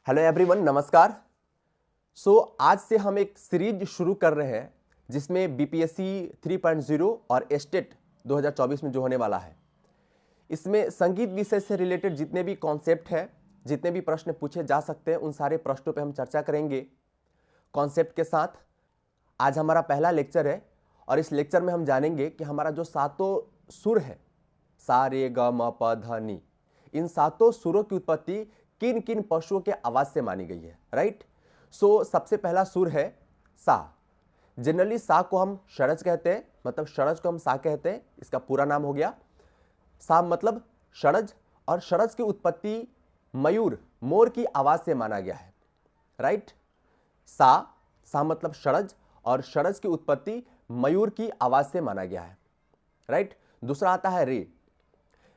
Hello everyone, नमस्कार। आज से हम एक सीरीज शुरू कर रहे हैं जिसमें बीपीएससी 3.0 और एस्टेट 2024 में जो होने वाला है, इसमें संगीत विषय से रिलेटेड जितने भी कॉन्सेप्ट है, जितने भी प्रश्न पूछे जा सकते हैं, उन सारे प्रश्नों पे हम चर्चा करेंगे कॉन्सेप्ट के साथ। आज हमारा पहला लेक्चर है और इस लेक्चर में हम जानेंगे कि हमारा जो सातों सुर है, सा रे ग म प ध नि, इन सातों सुरों की उत्पत्ति किन किन पशुओं के आवाज से मानी गई है। राइट। सबसे पहला सुर है सा। जनरली सा को हम षडज कहते हैं, मतलब षडज को हम सा कहते हैं, इसका पूरा नाम हो गया सा मतलब षडज। और षडज की उत्पत्ति मयूर, मोर की आवाज से माना गया है। राइट। सा मतलब षडज और षडज की उत्पत्ति मयूर की आवाज से माना गया है। राइट। दूसरा आता है रे।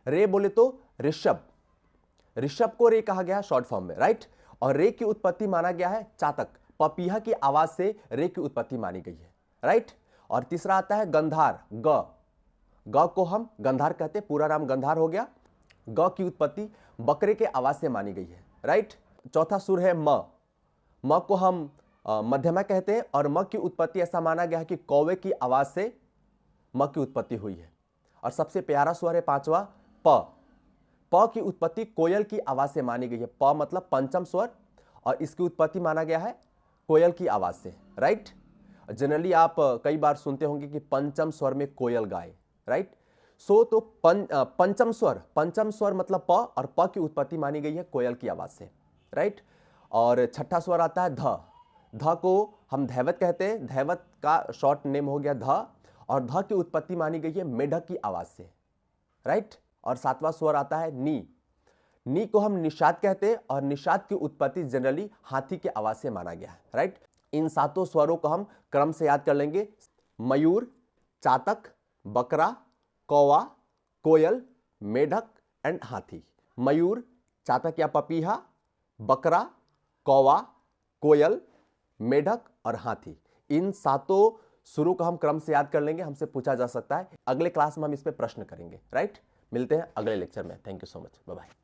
रे बोले तो ऋषभ, ऋषभ को रे कहा गया है शॉर्ट फॉर्म में। राइट। और रे की उत्पत्ति माना गया है चातक, पपीहा की आवाज से रे की उत्पत्ति मानी गई है। राइट। और तीसरा आता है गंधार। ग को हम गंधार कहते हैं, पूरा नाम गंधार हो गया। ग की उत्पत्ति बकरे के आवाज से मानी गई है। राइट। चौथा सुर है म को हम मध्यमा कहते हैं और म की उत्पत्ति ऐसा माना गया है कि कौवे की आवाज से म की उत्पत्ति हुई है। और सबसे प्यारा स्वर है पांचवा प की उत्पत्ति कोयल की आवाज से मानी गई है। प मतलब पंचम स्वर और इसकी उत्पत्ति माना गया है कोयल की आवाज से। राइट। जनरली आप कई बार सुनते होंगे कि पंचम स्वर में कोयल गाए। राइट। तो पंचम स्वर मतलब प, और प की उत्पत्ति मानी गई है कोयल की आवाज से। राइट। और छठा स्वर आता है ध को हम धैवत कहते हैं, धैवत का शॉर्ट नेम हो गया ध, और ध की उत्पत्ति मानी गई है मेढक की आवाज से। राइट। और सातवां स्वर आता है नी को हम निषाद कहते हैं और निषाद की उत्पत्ति जनरली हाथी के आवाज से माना गया है। राइट। इन सातों स्वरों को हम क्रम से याद कर लेंगे। मयूर, चातक, बकरा, कौवा, कोयल, मेढक एंड हाथी। मयूर, चातक या पपीहा, बकरा, कौवा, कोयल, मेढक और हाथी। इन सातों सुरों को हम क्रम से याद कर लेंगे, हमसे पूछा जा सकता है। अगले क्लास में हम इस पे प्रश्न करेंगे। राइट। मिलते हैं अगले लेक्चर में। Thank you so much. Bye bye.